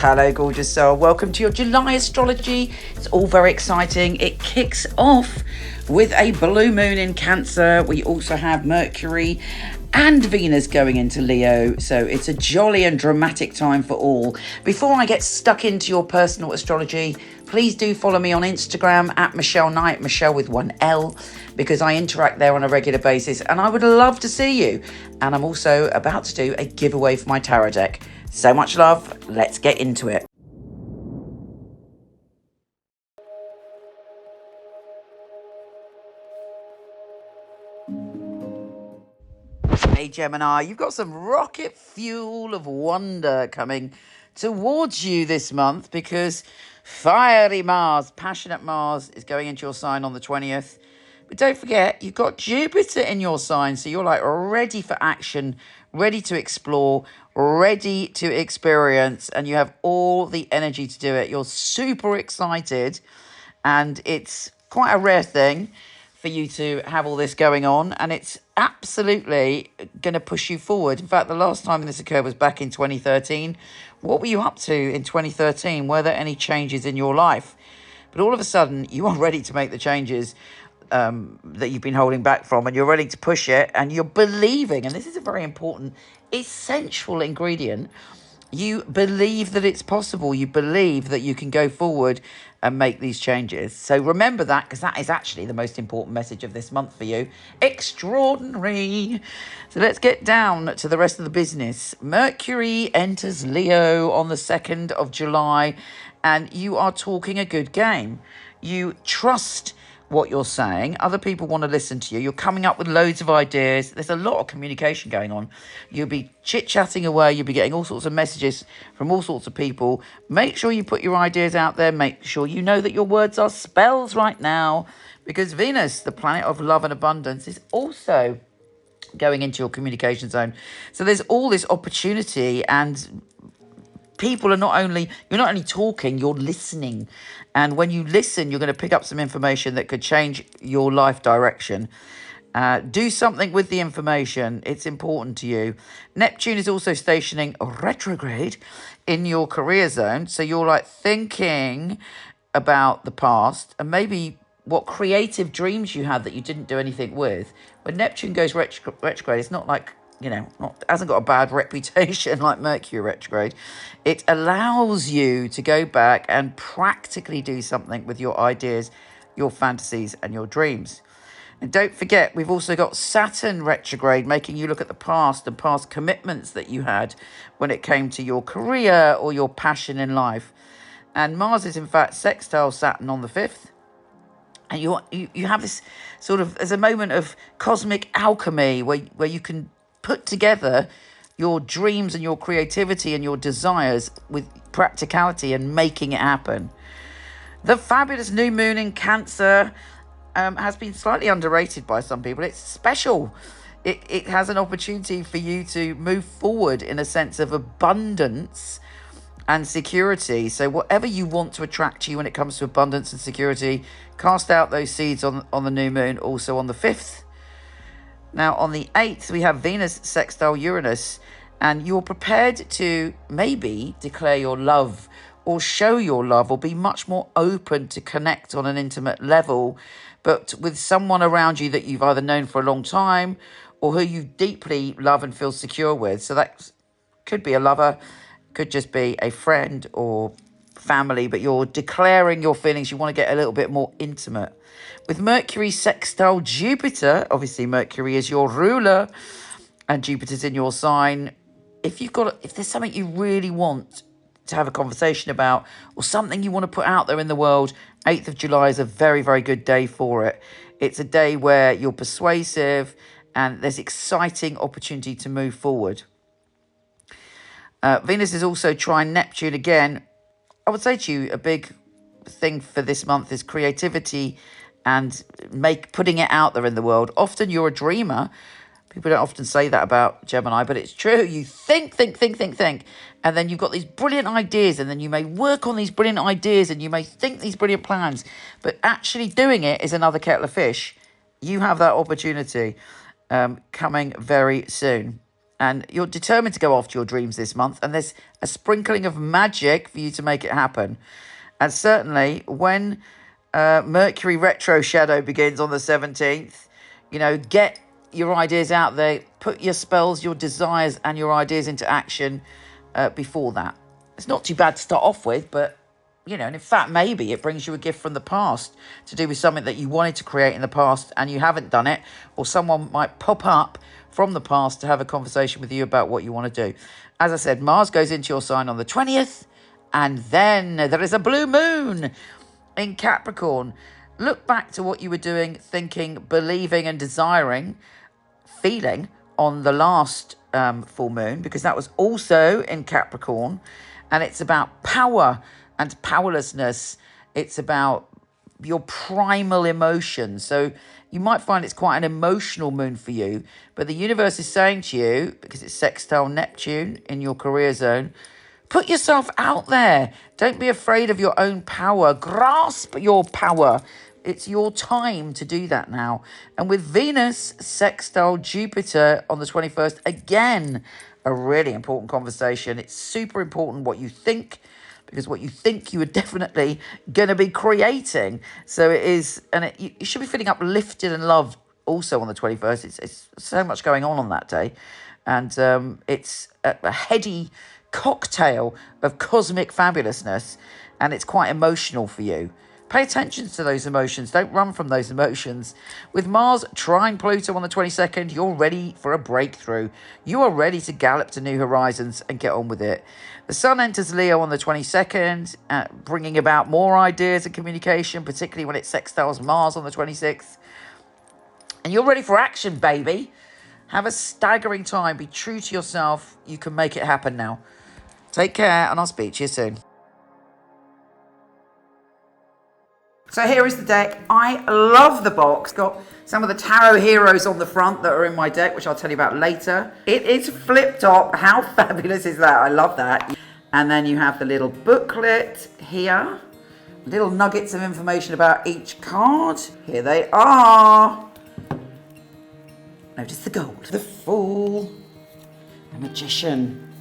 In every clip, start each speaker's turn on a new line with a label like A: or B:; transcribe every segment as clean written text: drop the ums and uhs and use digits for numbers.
A: Hello, gorgeous soul. Welcome to your July astrology. It's all very exciting. It kicks off with a blue moon in Cancer. We also have Mercury and Venus going into Leo. So it's a jolly and dramatic time for all. Before I get stuck into your personal astrology, please do follow me on Instagram at Michele Knight, Michele with one L, because I interact there on a regular basis and I would love to see you. And I'm also about to do a giveaway for my tarot deck. So much love. Let's get into it. Hey Gemini, you've got some rocket fuel of wonder coming towards you this month because fiery Mars, passionate Mars, is going into your sign on the 20th. But don't forget, you've got Jupiter in your sign, so you're like ready for action, ready to explore, ready to experience, and you have all the energy to do it. You're super excited, and it's quite a rare thing for you to have all this going on, and it's absolutely going to push you forward. In fact, the last time this occurred was back in 2013. What were you up to in 2013? Were there any changes in your life? But all of a sudden, you are ready to make the changes that you've been holding back from, and you're ready to push it, and you're believing, and this is a very important, essential ingredient. You believe that it's possible. You believe that you can go forward and make these changes. So remember that, because that is actually the most important message of this month for you. Extraordinary. So let's get down to the rest of the business. Mercury enters Leo on the 2nd of July, and you are talking a good game. You trust what you're saying. Other people want to listen to you. You're coming up with loads of ideas. There's a lot of communication going on. You'll be chit-chatting away. You'll be getting all sorts of messages from all sorts of people. Make sure you put your ideas out there. Make sure you know that your words are spells right now, because Venus, the planet of love and abundance, is also going into your communication zone. So there's all this opportunity, and you're not only talking, you're listening. And when you listen, you're going to pick up some information that could change your life direction. Do something with the information. It's important to you. Neptune is also stationing retrograde in your career zone. So you're like thinking about the past and maybe what creative dreams you had that you didn't do anything with. When Neptune goes retrograde, it's not like, hasn't got a bad reputation like Mercury retrograde. It allows you to go back and practically do something with your ideas, your fantasies, and your dreams. And don't forget, we've also got Saturn retrograde, making you look at the past and past commitments that you had when it came to your career or your passion in life. And Mars is, in fact, sextile Saturn on the 5th. And you have this sort of, as a moment of cosmic alchemy where you can put together your dreams and your creativity and your desires with practicality and making it happen. The fabulous new moon in Cancer has been slightly underrated by some people. It's special. It has an opportunity for you to move forward in a sense of abundance and security. So whatever you want to attract to you when it comes to abundance and security, cast out those seeds on the new moon, also on the 5th. Now, on the 8th, we have Venus sextile Uranus, and you're prepared to maybe declare your love or show your love or be much more open to connect on an intimate level, but with someone around you that you've either known for a long time or who you deeply love and feel secure with. So that could be a lover, could just be a friend or family, but you're declaring your feelings. You want to get a little bit more intimate. With Mercury sextile Jupiter, obviously Mercury is your ruler and Jupiter's in your sign. If there's something you really want to have a conversation about or something you want to put out there in the world, 8th of July is a very, very good day for it. It's a day where you're persuasive and there's exciting opportunity to move forward. Venus is also trine Neptune again. I would say to you, a big thing for this month is creativity and putting it out there in the world. Often you're a dreamer. People don't often say that about Gemini, but it's true. You think, and then you've got these brilliant ideas, and then you may work on these brilliant ideas, and you may think these brilliant plans, but actually doing it is another kettle of fish. You have that opportunity coming very soon. and you're determined to go after your dreams this month, and there's a sprinkling of magic for you to make it happen. And certainly when Mercury retro shadow begins on the 17th, get your ideas out there, put your spells, your desires and your ideas into action before that. It's not too bad to start off with, but and in fact, maybe it brings you a gift from the past to do with something that you wanted to create in the past and you haven't done it, or someone might pop up from the past to have a conversation with you about what you want to do. As I said, Mars goes into your sign on the 20th, and then there is a blue moon in Capricorn. Look back to what you were doing, thinking, believing and desiring, feeling on the last full moon, because that was also in Capricorn, and it's about power and powerlessness. It's about your primal emotions. So you might find it's quite an emotional moon for you, but the universe is saying to you, because it's sextile Neptune in your career zone, put yourself out there. Don't be afraid of your own power. Grasp your power. It's your time to do that now. And with Venus sextile Jupiter on the 21st, again, a really important conversation. It's super important what you think, because what you think you are definitely going to be creating. So it is, and you should be feeling uplifted and loved also on the 21st. It's so much going on that day. And it's a heady cocktail of cosmic fabulousness, and it's quite emotional for you. Pay attention to those emotions. Don't run from those emotions. With Mars trine Pluto on the 22nd, you're ready for a breakthrough. You are ready to gallop to new horizons and get on with it. The Sun enters Leo on the 22nd, bringing about more ideas and communication, particularly when it sextiles Mars on the 26th. And you're ready for action, baby. Have a staggering time. Be true to yourself. You can make it happen now. Take care, and I'll speak to you soon. So here is the deck. I love the box. Got some of the tarot heroes on the front that are in my deck, which I'll tell you about later. It is flip top. How fabulous is that? I love that. And then you have the little booklet here. Little nuggets of information about each card. Here they are. Notice the gold. The Fool. The Magician.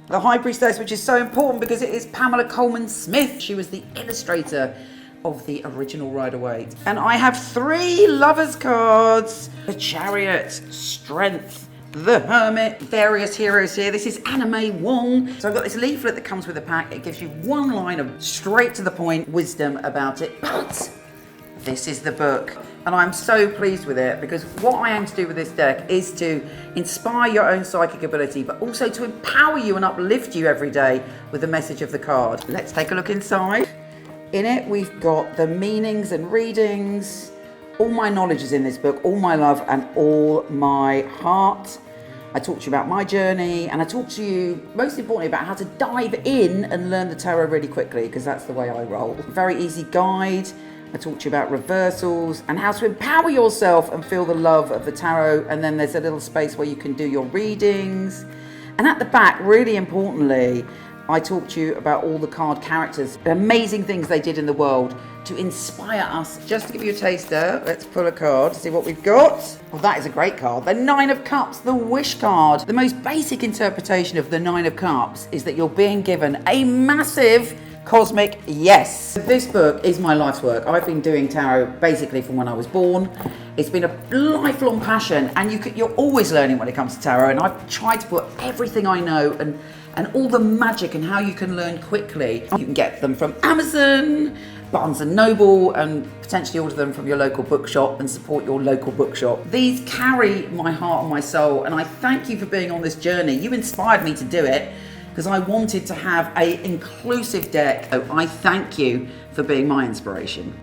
A: The High Priestess, which is so important because it is Pamela Coleman Smith. She was the illustrator of the original Rider-Waite. And I have 3 Lovers cards. The Chariot, Strength, the Hermit, various heroes here. This is Anna May Wong. So I've got this leaflet that comes with the pack. It gives you one line of straight to the point wisdom about it. But this is the book. And I'm so pleased with it, because what I aim to do with this deck is to inspire your own psychic ability, but also to empower you and uplift you every day with the message of the card. Let's take a look inside. In it, we've got the meanings and readings. All my knowledge is in this book, all my love and all my heart. I talk to you about my journey, and I talk to you, most importantly, about how to dive in and learn the tarot really quickly, because that's the way I roll. Very easy guide. I talk to you about reversals and how to empower yourself and feel the love of the tarot. And then there's a little space where you can do your readings. And at the back, really importantly, I talk to you about all the card characters, the amazing things they did in the world to inspire us. Just to give you a taster, let's pull a card to see what we've got. Well, that is a great card. The 9 of Cups, the Wish card. The most basic interpretation of the 9 of Cups is that you're being given a massive cosmic yes. This book is my life's work. I've been doing tarot basically from when I was born. It's been a lifelong passion, and you're always learning when it comes to tarot, and I've tried to put everything I know and all the magic and how you can learn quickly. You can get them from Amazon, Barnes & Noble, and potentially order them from your local bookshop and support your local bookshop. These carry my heart and my soul, and I thank you for being on this journey. You inspired me to do it because I wanted to have an inclusive deck. So I thank you for being my inspiration.